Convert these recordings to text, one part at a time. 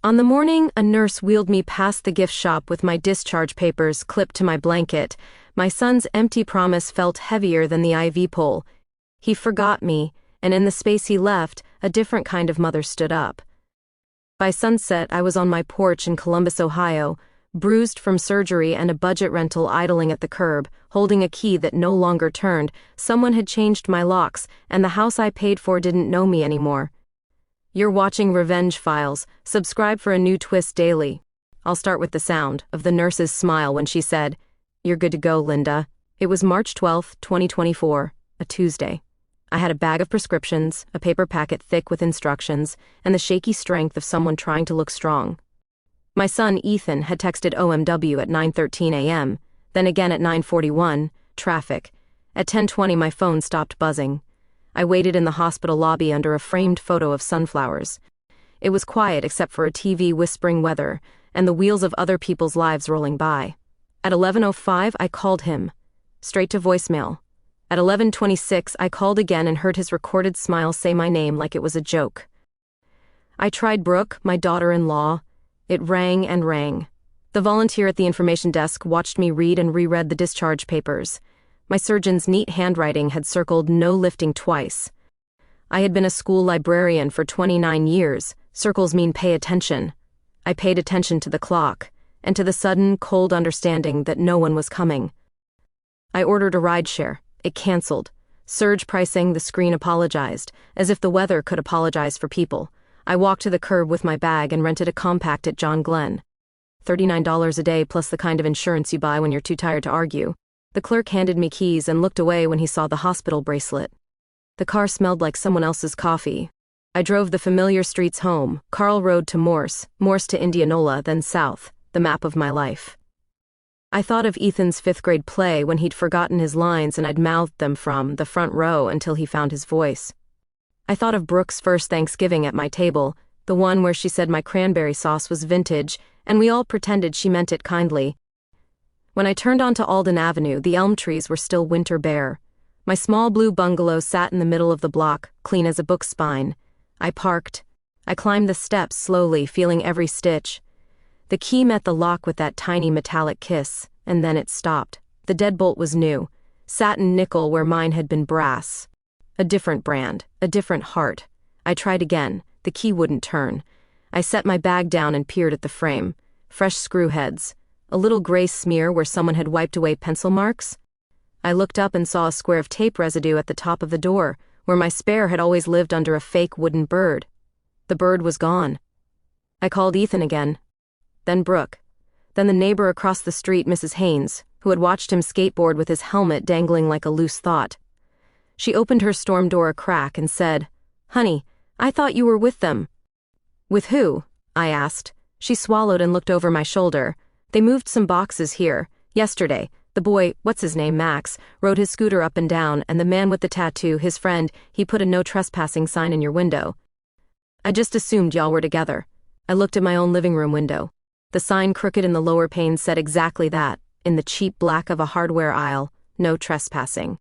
On the morning, a nurse wheeled me past the gift shop with my discharge papers clipped to my blanket. My son's empty promise felt heavier than the IV pole. He forgot me, and in the space he left, a different kind of mother stood up. By sunset, I was on my porch in Columbus, Ohio, bruised from surgery and a budget rental idling at the curb, holding a key that no longer turned. Someone had changed my locks, and the house I paid for didn't know me anymore. You're watching Revenge Files. Subscribe for a new twist daily. I'll start with the sound of the nurse's smile when she said, "You're good to go, Linda." It was March 12, 2024, a Tuesday. I had a bag of prescriptions, a paper packet thick with instructions, and the shaky strength of someone trying to look strong. My son, Ethan, had texted OMW at 9:13 a.m., then again at 9:41, traffic. At 10:20 my phone stopped buzzing. I waited in the hospital lobby under a framed photo of sunflowers. It was quiet except for a TV whispering weather, and the wheels of other people's lives rolling by. At 11:05 I called him. Straight to voicemail. At 11:26 I called again and heard his recorded smile say my name like it was a joke. I tried Brooke, my daughter-in-law. It rang and rang. The volunteer at the information desk watched me read and reread the discharge papers. My surgeon's neat handwriting had circled "no lifting" twice. I had been a school librarian for 29 years. Circles mean pay attention. I paid attention to the clock, and to the sudden, cold understanding that no one was coming. I ordered a rideshare. It canceled. Surge pricing, the screen apologized, as if the weather could apologize for people. I walked to the curb with my bag and rented a compact at John Glenn. $39 a day plus the kind of insurance you buy when you're too tired to argue. The clerk handed me keys and looked away when he saw the hospital bracelet. The car smelled like someone else's coffee. I drove the familiar streets home, Carl Road to Morse, Morse to Indianola, then south, the map of my life. I thought of Ethan's fifth-grade play when he'd forgotten his lines and I'd mouthed them from the front row until he found his voice. I thought of Brooke's first Thanksgiving at my table, the one where she said my cranberry sauce was vintage, and we all pretended she meant it kindly. When I turned onto Alden Avenue, the elm trees were still winter bare. My small blue bungalow sat in the middle of the block, clean as a book's spine. I parked. I climbed the steps slowly, feeling every stitch. The key met the lock with that tiny metallic kiss, and then it stopped. The deadbolt was new, satin nickel where mine had been brass. A different brand, a different heart. I tried again. The key wouldn't turn. I set my bag down and peered at the frame. Fresh screw heads. A little gray smear where someone had wiped away pencil marks. I looked up and saw a square of tape residue at the top of the door, where my spare had always lived under a fake wooden bird. The bird was gone. I called Ethan again. Then Brooke. Then the neighbor across the street, Mrs. Haynes, who had watched him skateboard with his helmet dangling like a loose thought. She opened her storm door a crack and said, "Honey, I thought you were with them." "With who?" I asked. She swallowed and looked over my shoulder. "They moved some boxes here. Yesterday, the boy, what's his name, Max, rode his scooter up and down, and the man with the tattoo, his friend, he put a no trespassing sign in your window. I just assumed y'all were together." I looked at my own living room window. The sign crooked in the lower pane said exactly that, in the cheap black of a hardware aisle, "No trespassing."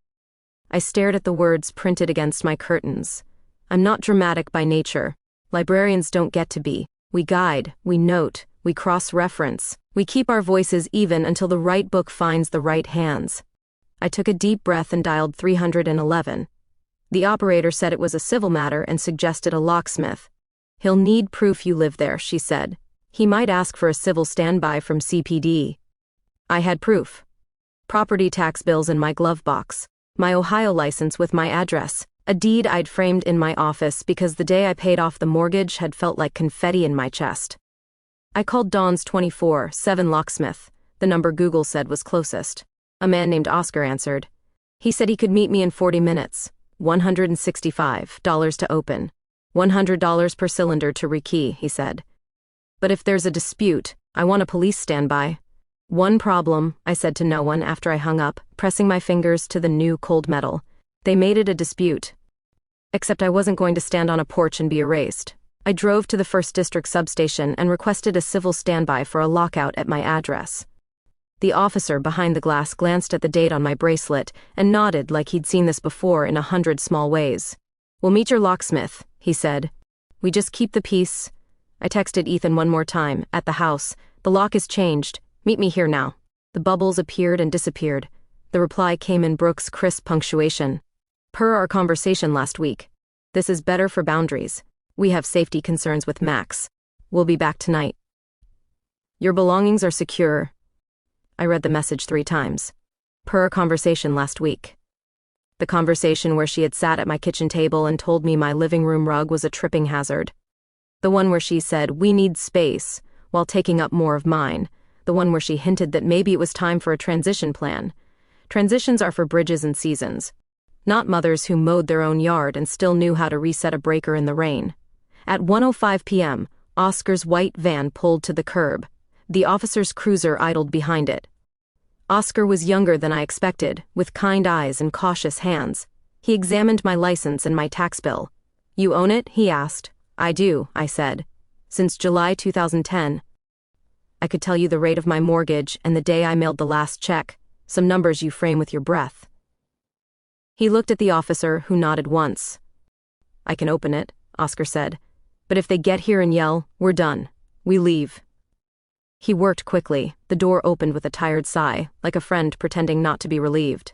I stared at the words printed against my curtains. I'm not dramatic by nature. Librarians don't get to be. We guide, we note, we cross-reference. We keep our voices even until the right book finds the right hands. I took a deep breath and dialed 311. The operator said it was a civil matter and suggested a locksmith. "He'll need proof you live there," she said. "He might ask for a civil standby from CPD." I had proof. Property tax bills in my glove box, my Ohio license with my address, a deed I'd framed in my office because the day I paid off the mortgage had felt like confetti in my chest. I called Dawn's 24/7 locksmith, the number Google said was closest. A man named Oscar answered. He said he could meet me in 40 minutes, $165 to open, $100 per cylinder to rekey, he said. "But if there's a dispute, I want a police standby." "One problem," I said to no one after I hung up, pressing my fingers to the new cold metal. They made it a dispute. Except I wasn't going to stand on a porch and be erased. I drove to the 1st District substation and requested a civil standby for a lockout at my address. The officer behind the glass glanced at the date on my bracelet and nodded like he'd seen this before in 100 small ways. "We'll meet your locksmith," he said. "We just keep the peace." I texted Ethan one more time, at the house. The lock is changed. Meet me here now. The bubbles appeared and disappeared. The reply came in Brooke's crisp punctuation. Per our conversation last week. This is better for boundaries. We have safety concerns with Max. We'll be back tonight. Your belongings are secure. I read the message 3 times. Per our conversation last week. The conversation where she had sat at my kitchen table and told me my living room rug was a tripping hazard. The one where she said, "We need space," while taking up more of mine. The one where she hinted that maybe it was time for a transition plan. Transitions are for bridges and seasons. Not mothers who mowed their own yard and still knew how to reset a breaker in the rain. At 1:05 p.m., Oscar's white van pulled to the curb. The officer's cruiser idled behind it. Oscar was younger than I expected, with kind eyes and cautious hands. He examined my license and my tax bill. "You own it?" he asked. "I do," I said. "Since July 2010. I could tell you the rate of my mortgage and the day I mailed the last check, some numbers you frame with your breath." He looked at the officer, who nodded once. "I can open it," Oscar said. "But if they get here and yell, we're done. We leave." He worked quickly. The door opened with a tired sigh, like a friend pretending not to be relieved.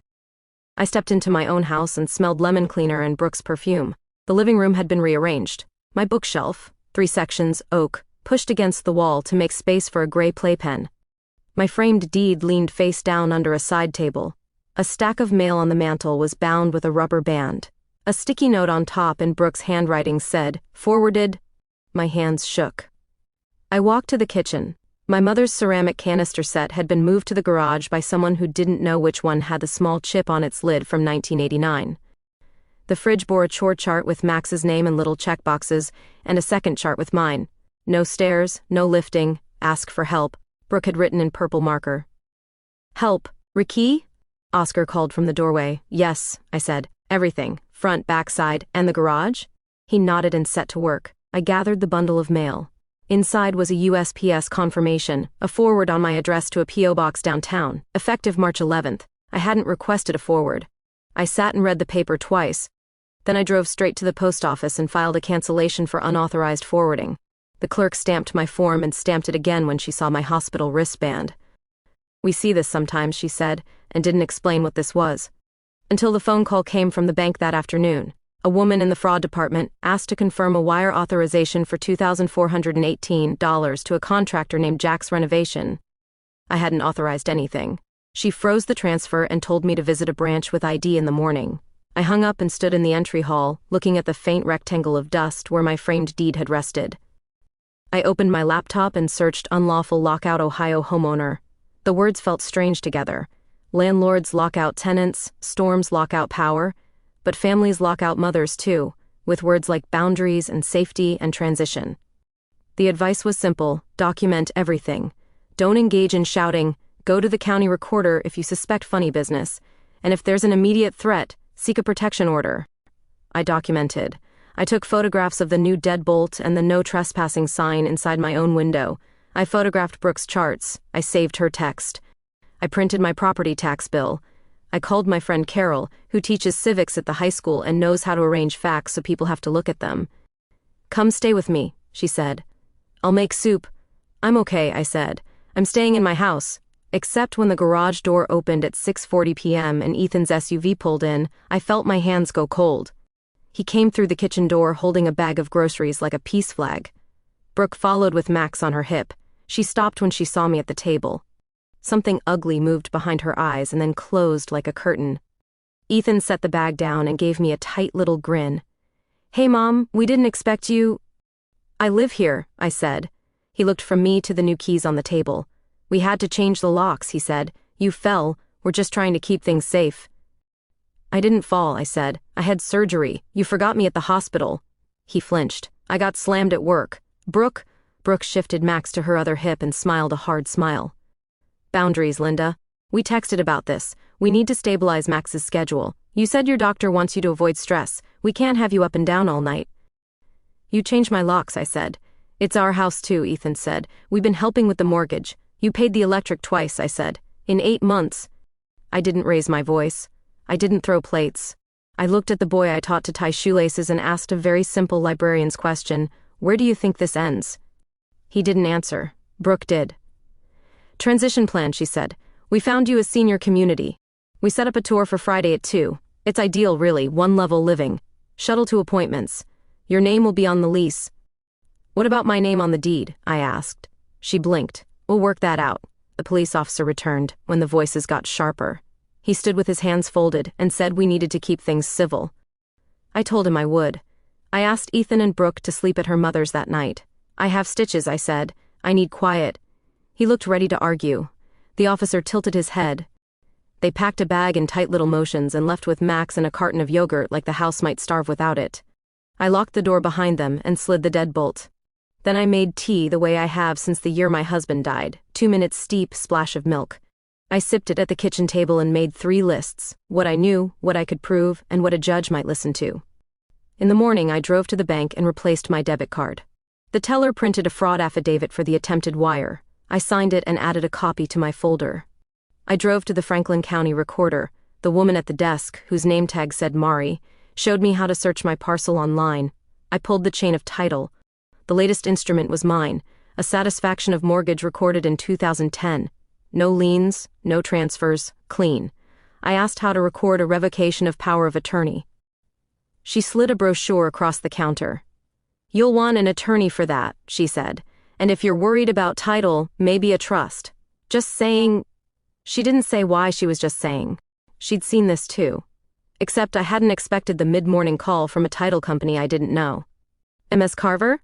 I stepped into my own house and smelled lemon cleaner and Brooke's perfume. The living room had been rearranged. My bookshelf, 3 sections, oak, pushed against the wall to make space for a gray playpen. My framed deed leaned face down under a side table. A stack of mail on the mantel was bound with a rubber band. A sticky note on top in Brooke's handwriting said, "Forwarded." My hands shook. I walked to the kitchen. My mother's ceramic canister set had been moved to the garage by someone who didn't know which one had the small chip on its lid from 1989. The fridge bore a chore chart with Max's name and little checkboxes, and a second chart with mine. "No stairs, no lifting, ask for help," Brooke had written in purple marker. "Help, Ricky?" Oscar called from the doorway. "Yes," I said. "Everything, front, back, side, and the garage?" He nodded and set to work. I gathered the bundle of mail. Inside was a USPS confirmation, a forward on my address to a P.O. box downtown, effective March 11th. I hadn't requested a forward. I sat and read the paper twice. Then I drove straight to the post office and filed a cancellation for unauthorized forwarding. The clerk stamped my form and stamped it again when she saw my hospital wristband. "We see this sometimes," she said, and didn't explain what this was. Until the phone call came from the bank that afternoon. A woman in the fraud department asked to confirm a wire authorization for $2,418 to a contractor named Jack's Renovation. I hadn't authorized anything. She froze the transfer and told me to visit a branch with ID in the morning. I hung up and stood in the entry hall, looking at the faint rectangle of dust where my framed deed had rested. I opened my laptop and searched unlawful lockout Ohio homeowner. The words felt strange together. Landlords lock out tenants, storms lock out power, but families lock out mothers too, with words like boundaries and safety and transition. The advice was simple: document everything. Don't engage in shouting, go to the county recorder if you suspect funny business, and if there's an immediate threat, seek a protection order. I documented. I took photographs of the new deadbolt and the no trespassing sign inside my own window. I photographed Brooke's charts. I saved her text. I printed my property tax bill. I called my friend Carol, who teaches civics at the high school and knows how to arrange facts so people have to look at them. "Come stay with me," she said. "I'll make soup." "I'm okay," I said. "I'm staying in my house." Except when the garage door opened at 6:40 p.m. and Ethan's SUV pulled in, I felt my hands go cold. He came through the kitchen door holding a bag of groceries like a peace flag. Brooke followed with Max on her hip. She stopped when she saw me at the table. Something ugly moved behind her eyes and then closed like a curtain. Ethan set the bag down and gave me a tight little grin. "Hey Mom, we didn't expect you." "I live here," I said. He looked from me to the new keys on the table. "We had to change the locks," he said. "You fell. We're just trying to keep things safe." "I didn't fall," I said. "I had surgery. You forgot me at the hospital." He flinched. "I got slammed at work." "Brooke?" Brooke shifted Max to her other hip and smiled a hard smile. "Boundaries, Linda. We texted about this. We need to stabilize Max's schedule. You said your doctor wants you to avoid stress. We can't have you up and down all night." "You changed my locks," I said. "It's our house too," Ethan said. "We've been helping with the mortgage. You paid the electric twice," I said. "In 8 months." I didn't raise my voice. I didn't throw plates. I looked at the boy I taught to tie shoelaces and asked a very simple librarian's question: "Where do you think this ends?" He didn't answer. Brooke did. Transition plan, she said. We found you a senior community. We set up a tour for Friday at 2. It's ideal, really, one-level living. Shuttle to appointments. Your name will be on the lease. What about my name on the deed? I asked. She blinked. We'll work that out. The police officer returned when the voices got sharper. He stood with his hands folded and said we needed to keep things civil. I told him I would. I asked Ethan and Brooke to sleep at her mother's that night. I have stitches, I said. I need quiet. He looked ready to argue. The officer tilted his head. They packed a bag in tight little motions and left with Max and a carton of yogurt like the house might starve without it. I locked the door behind them and slid the deadbolt. Then I made tea the way I have since the year my husband died, 2 minutes steep splash of milk. I sipped it at the kitchen table and made 3 lists, what I knew, what I could prove, and what a judge might listen to. In the morning I drove to the bank and replaced my debit card. The teller printed a fraud affidavit for the attempted wire. I signed it and added a copy to my folder. I drove to the Franklin County recorder. The woman at the desk, whose name tag said Mari, showed me how to search my parcel online. I pulled the chain of title. The latest instrument was mine, a satisfaction of mortgage recorded in 2010. No liens, no transfers, clean. I asked how to record a revocation of power of attorney. She slid a brochure across the counter. You'll want an attorney for that, she said. And if you're worried about title, maybe a trust. Just saying. She didn't say why, she was just saying. She'd seen this too. Except I hadn't expected the mid-morning call from a title company I didn't know. Ms. Carver?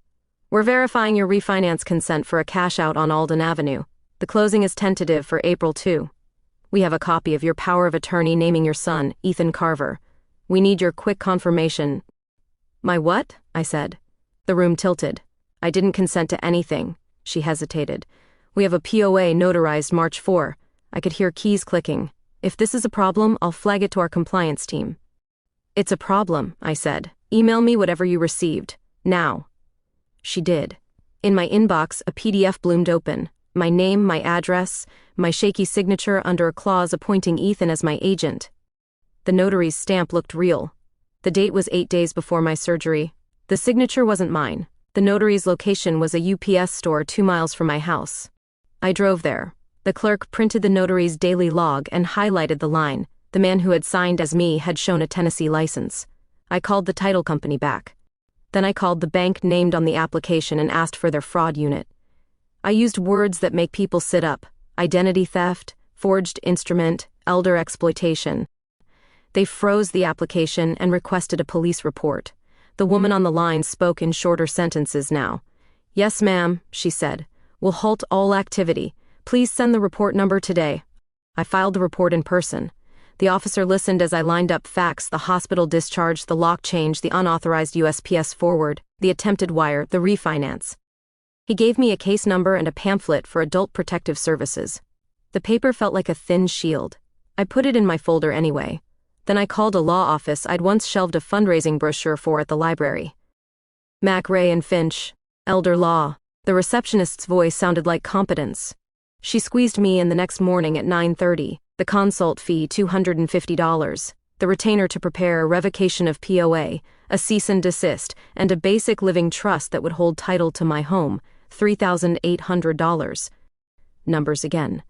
We're verifying your refinance consent for a cash out on Alden Avenue. The closing is tentative for April 2. We have a copy of your power of attorney naming your son, Ethan Carver. We need your quick confirmation. My what? I said. The room tilted. I didn't consent to anything. She hesitated. We have a POA notarized March 4. I could hear keys clicking. If this is a problem, I'll flag it to our compliance team. It's a problem, I said. Email me whatever you received. Now. She did. In my inbox, a PDF bloomed open. My name, my address, my shaky signature under a clause appointing Ethan as my agent. The notary's stamp looked real. The date was 8 days before my surgery. The signature wasn't mine. The notary's location was a UPS store 2 miles from my house. I drove there. The clerk printed the notary's daily log and highlighted the line. The man who had signed as me had shown a Tennessee license. I called the title company back. Then I called the bank named on the application and asked for their fraud unit. I used words that make people sit up: identity theft, forged instrument, elder exploitation. They froze the application and requested a police report. The woman on the line spoke in shorter sentences now. Yes, ma'am, she said. We'll halt all activity. Please send the report number today. I filed the report in person. The officer listened as I lined up facts: the hospital discharge, the lock change, the unauthorized USPS forward, the attempted wire, the refinance. He gave me a case number and a pamphlet for Adult Protective Services. The paper felt like a thin shield. I put it in my folder anyway. Then I called a law office I'd once shelved a fundraising brochure for at the library. Mac Ray and Finch, Elder Law. The receptionist's voice sounded like competence. She squeezed me in the next morning at 9:30, the consult fee $250, the retainer to prepare a revocation of POA, a cease and desist, and a basic living trust that would hold title to my home, $3,800. Numbers again.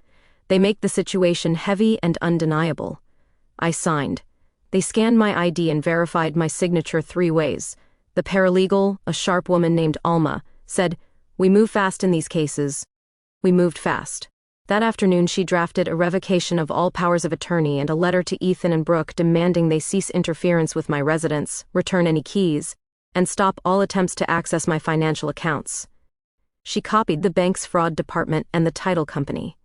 They make the situation heavy and undeniable. I signed. They scanned my ID and verified my signature 3 ways. The paralegal, a sharp woman named Alma, said, "We move fast in these cases." We moved fast. That afternoon she drafted a revocation of all powers of attorney and a letter to Ethan and Brooke demanding they cease interference with my residence, return any keys, and stop all attempts to access my financial accounts. She copied the bank's fraud department and the title company.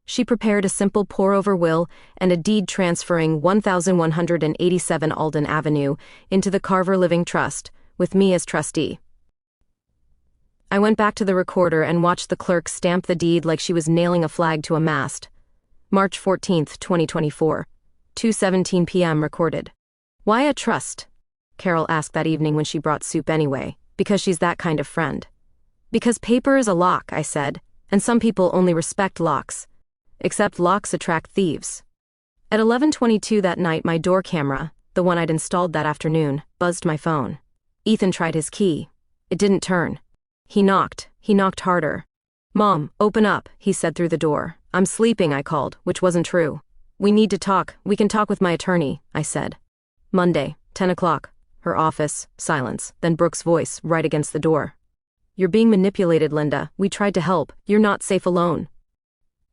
She prepared a simple pour-over will and a deed transferring 1187 Alden Avenue into the Carver Living Trust, with me as trustee. I went back to the recorder and watched the clerk stamp the deed like she was nailing a flag to a mast. March 14, 2024. 2:17 p.m. recorded. Why a trust? Carol asked that evening when she brought soup anyway. Because she's that kind of friend. Because paper is a lock, I said, and some people only respect locks. Except locks attract thieves. At 11:22 that night, my door camera, the one I'd installed that afternoon, buzzed my phone. Ethan tried his key. It didn't turn. He knocked. He knocked harder. "Mom, open up," he said through the door. "I'm sleeping," I called, which wasn't true. "We need to talk. We can talk with my attorney," I said. Monday, 10 o'clock. Her office, silence, then Brooke's voice, right against the door. "You're being manipulated, Linda. We tried to help. You're not safe alone."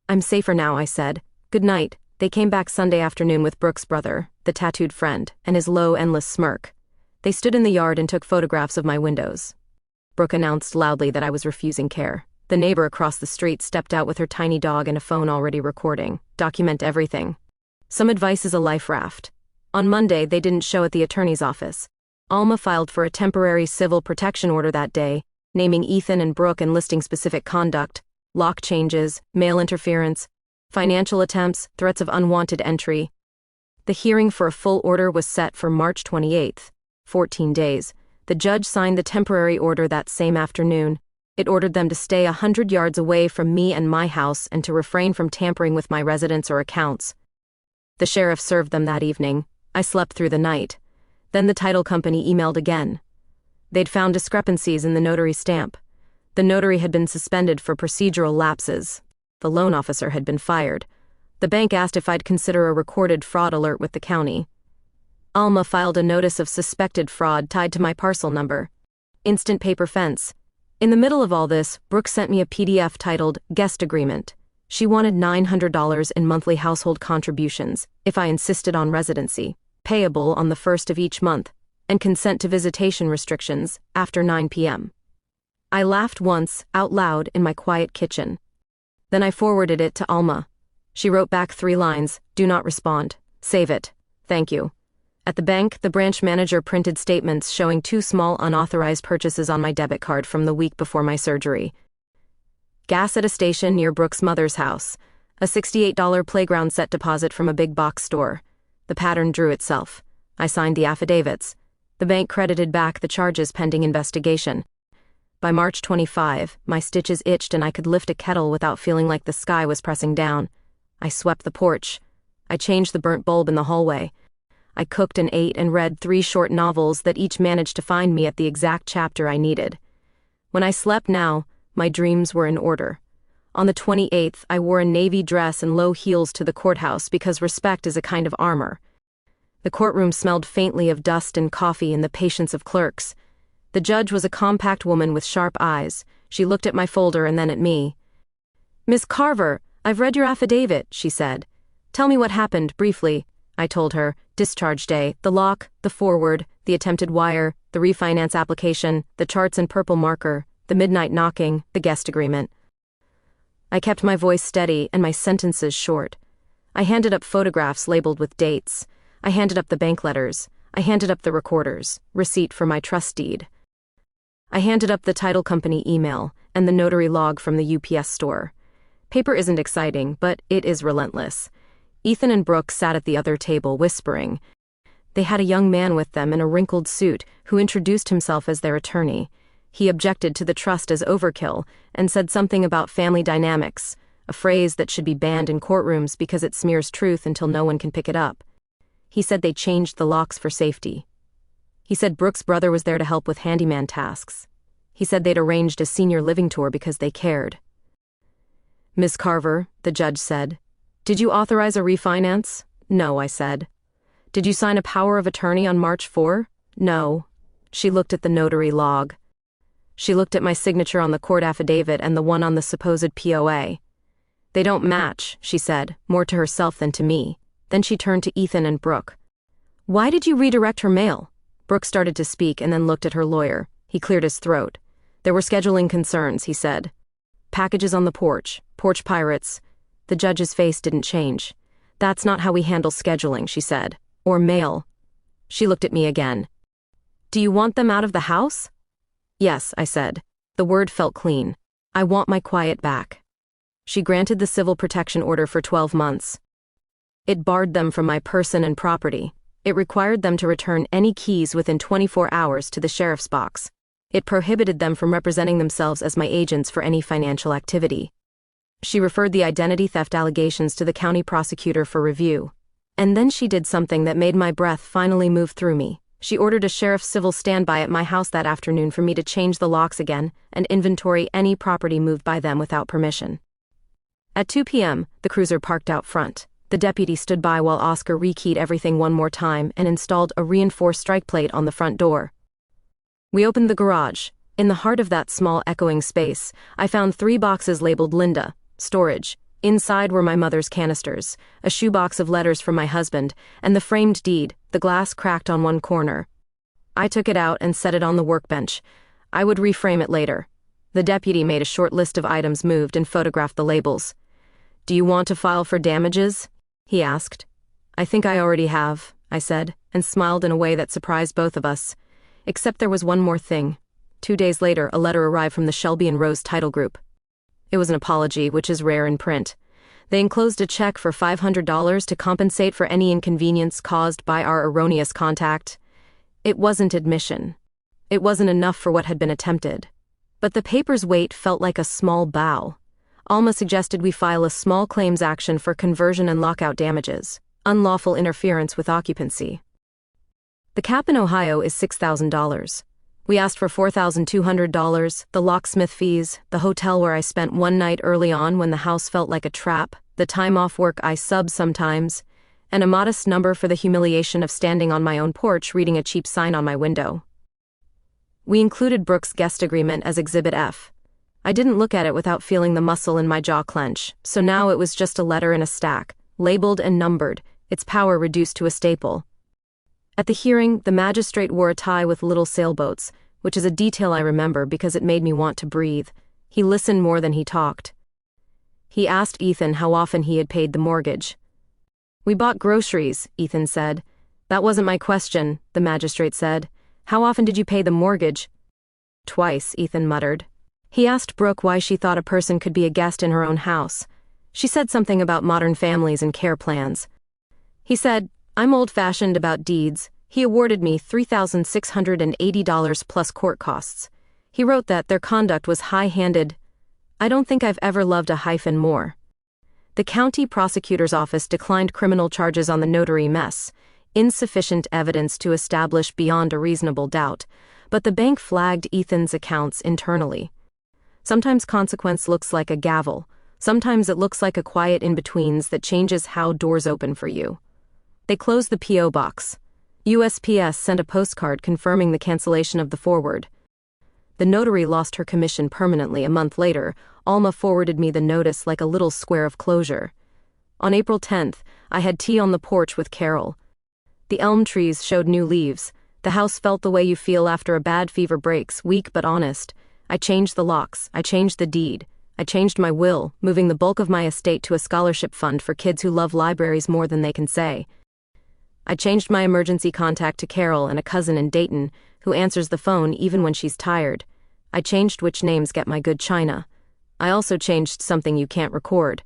"I'm safer now," I said. "Good night." They came back Sunday afternoon with Brooke's brother, the tattooed friend, and his low, endless smirk. They stood in the yard and took photographs of my windows. Brooke announced loudly that I was refusing care. The neighbor across the street stepped out with her tiny dog and a phone already recording. "Document everything. Some advice is a life raft." On Monday, they didn't show at the attorney's office. Alma filed for a temporary civil protection order that day, naming Ethan and Brooke and listing specific conduct, lock changes, mail interference, financial attempts, threats of unwanted entry. The hearing for a full order was set for March 28th, 14 days. The judge signed the temporary order that same afternoon. It ordered them to stay 100 yards away from me and my house and to refrain from tampering with my residence or accounts. The sheriff served them that evening. I slept through the night. Then the title company emailed again. They'd found discrepancies in the notary stamp. The notary had been suspended for procedural lapses. The loan officer had been fired. The bank asked if I'd consider a recorded fraud alert with the county. Alma filed a notice of suspected fraud tied to my parcel number. Instant paper fence. In the middle of all this, Brooke sent me a PDF titled Guest Agreement. She wanted $900 in monthly household contributions if I insisted on residency, payable on the first of each month, and consent to visitation restrictions after 9 p.m. I laughed once, out loud, in my quiet kitchen. Then I forwarded it to Alma. She wrote back 3 lines, "Do not respond. Save it. Thank you." At the bank, the branch manager printed statements showing 2 small unauthorized purchases on my debit card from the week before my surgery. Gas at a station near Brooke's mother's house. A $68 playground set deposit from a big box store. The pattern drew itself. I signed the affidavits. The bank credited back the charges pending investigation. By March 25, my stitches itched and I could lift a kettle without feeling like the sky was pressing down. I swept the porch. I changed the burnt bulb in the hallway. I cooked and ate and read 3 short novels that each managed to find me at the exact chapter I needed. When I slept now, my dreams were in order. On the 28th, I wore a navy dress and low heels to the courthouse because respect is a kind of armor. The courtroom smelled faintly of dust and coffee and the patience of clerks. The judge was a compact woman with sharp eyes. She looked at my folder and then at me. "Miss Carver, I've read your affidavit," she said. "Tell me what happened, briefly." I told her. Discharge day, the lock, the forward, the attempted wire, the refinance application, the charts and purple marker, the midnight knocking, the guest agreement. I kept my voice steady and my sentences short. I handed up photographs labeled with dates. I handed up the bank letters. I handed up the recorders, receipt for my trust deed. I handed up the title company email and the notary log from the UPS store. Paper isn't exciting, but it is relentless. Ethan and Brooke sat at the other table, whispering. They had a young man with them in a wrinkled suit who introduced himself as their attorney. He objected to the trust as overkill and said something about family dynamics, a phrase that should be banned in courtrooms because it smears truth until no one can pick it up. He said they changed the locks for safety. He said Brooke's brother was there to help with handyman tasks. He said they'd arranged a senior living tour because they cared. "Miss Carver," the judge said, "did you authorize a refinance?" "No," I said. "Did you sign a power of attorney on March 4? "No." She looked at the notary log. She looked at my signature on the court affidavit and the one on the supposed POA. "They don't match," she said, more to herself than to me. Then she turned to Ethan and Brooke. "Why did you redirect her mail?" Brooke started to speak and then looked at her lawyer. He cleared his throat. "There were scheduling concerns," he said. "Packages on the porch, porch pirates." The judge's face didn't change. "That's not how we handle scheduling," she said. "Or mail." She looked at me again. "Do you want them out of the house?" "Yes," I said. The word felt clean. "I want my quiet back." She granted the civil protection order for 12 months. It barred them from my person and property. It required them to return any keys within 24 hours to the sheriff's box. It prohibited them from representing themselves as my agents for any financial activity. She referred the identity theft allegations to the county prosecutor for review. And then she did something that made my breath finally move through me. She ordered a sheriff's civil standby at my house that afternoon for me to change the locks again and inventory any property moved by them without permission. At 2 p.m., the cruiser parked out front. The deputy stood by while Oscar rekeyed everything one more time and installed a reinforced strike plate on the front door. We opened the garage. In the heart of that small echoing space, I found 3 boxes labeled Linda, storage. Inside were my mother's canisters, a shoebox of letters from my husband, and the framed deed, the glass cracked on one corner. I took it out and set it on the workbench. I would reframe it later. The deputy made a short list of items moved and photographed the labels. "Do you want to file for damages?" he asked. "I think I already have," I said, and smiled in a way that surprised both of us. Except there was one more thing. 2 days later, a letter arrived from the Shelby and Rose Title Group. It was an apology, which is rare in print. They enclosed a check for $500 to compensate for any inconvenience caused by our erroneous contact. It wasn't admission. It wasn't enough for what had been attempted. But the paper's weight felt like a small bow. Alma suggested we file a small claims action for conversion and lockout damages, unlawful interference with occupancy. The cap in Ohio is $6,000. We asked for $4,200, the locksmith fees, the hotel where I spent one night early on when the house felt like a trap, the time off work I sub sometimes, and a modest number for the humiliation of standing on my own porch reading a cheap sign on my window. We included Brooke's guest agreement as Exhibit F. I didn't look at it without feeling the muscle in my jaw clench, so now it was just a letter in a stack, labeled and numbered, its power reduced to a staple. At the hearing, the magistrate wore a tie with little sailboats, which is a detail I remember because it made me want to breathe. He listened more than he talked. He asked Ethan how often he had paid the mortgage. "We bought groceries," Ethan said. "That wasn't my question," the magistrate said. "How often did you pay the mortgage?" "Twice," Ethan muttered. He asked Brooke why she thought a person could be a guest in her own house. She said something about modern families and care plans. He said, "I'm old-fashioned about deeds." He awarded me $3,680 plus court costs. He wrote that their conduct was high-handed. I don't think I've ever loved a hyphen more. The county prosecutor's office declined criminal charges on the notary mess, insufficient evidence to establish beyond a reasonable doubt, but the bank flagged Ethan's accounts internally. Sometimes consequence looks like a gavel. Sometimes it looks like a quiet in-betweens that changes how doors open for you. They closed the P.O. box. USPS sent a postcard confirming the cancellation of the forward. The notary lost her commission permanently a month later. Alma forwarded me the notice like a little square of closure. On April 10th, I had tea on the porch with Carol. The elm trees showed new leaves. The house felt the way you feel after a bad fever breaks, weak but honest. I changed the locks. I changed the deed. I changed my will, moving the bulk of my estate to a scholarship fund for kids who love libraries more than they can say. I changed my emergency contact to Carol and a cousin in Dayton, who answers the phone even when she's tired. I changed which names get my good china. I also changed something you can't record.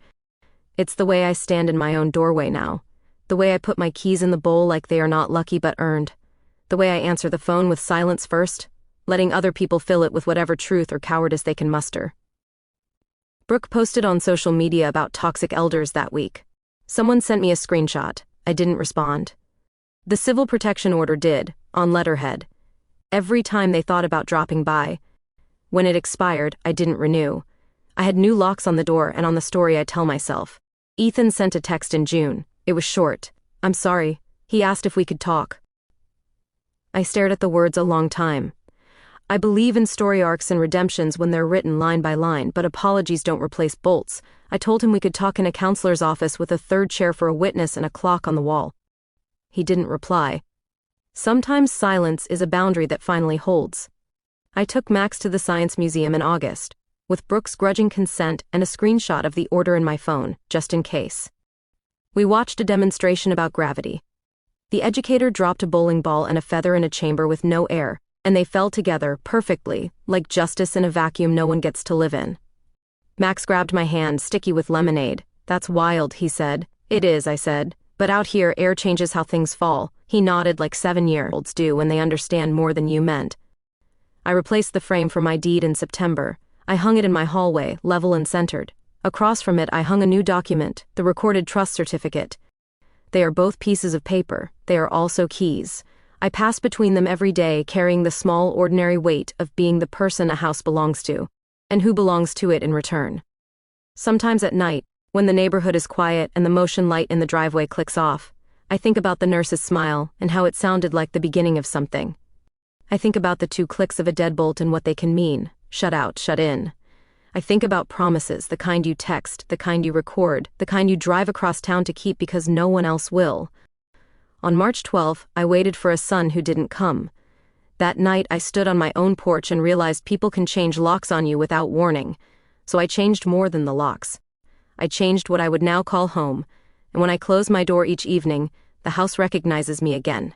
It's the way I stand in my own doorway now. The way I put my keys in the bowl like they are not lucky but earned. The way I answer the phone with silence first, letting other people fill it with whatever truth or cowardice they can muster. Brooke posted on social media about toxic elders that week. Someone sent me a screenshot. I didn't respond. The civil protection order did, on letterhead. Every time they thought about dropping by. When it expired, I didn't renew. I had new locks on the door and on the story I tell myself. Ethan sent a text in June. It was short. "I'm sorry." He asked if we could talk. I stared at the words a long time. I believe in story arcs and redemptions when they're written line by line, but apologies don't replace bolts. I told him we could talk in a counselor's office with a third chair for a witness and a clock on the wall. He didn't reply. Sometimes silence is a boundary that finally holds. I took Max to the Science Museum in August, with Brooke's grudging consent and a screenshot of the order in my phone, just in case. We watched a demonstration about gravity. The educator dropped a bowling ball and a feather in a chamber with no air, and they fell together perfectly, like justice in a vacuum no one gets to live in. Max grabbed my hand, sticky with lemonade. "That's wild," he said. "It is," I said. "But out here, air changes how things fall." He nodded like 7-year-olds do when they understand more than you meant. I replaced the frame for my deed in September. I hung it in my hallway, level and centered. Across from it I hung a new document, the recorded trust certificate. They are both pieces of paper. They are also keys. I pass between them every day, carrying the small, ordinary weight of being the person a house belongs to, and who belongs to it in return. Sometimes at night, when the neighborhood is quiet and the motion light in the driveway clicks off, I think about the nurse's smile and how it sounded like the beginning of something. I think about the 2 clicks of a deadbolt and what they can mean: shut out, shut in. I think about promises, the kind you text, the kind you record, the kind you drive across town to keep because no one else will. On March 12, I waited for a son who didn't come. That night, I stood on my own porch and realized people can change locks on you without warning. So I changed more than the locks. I changed what I would now call home, and when I close my door each evening, the house recognizes me again.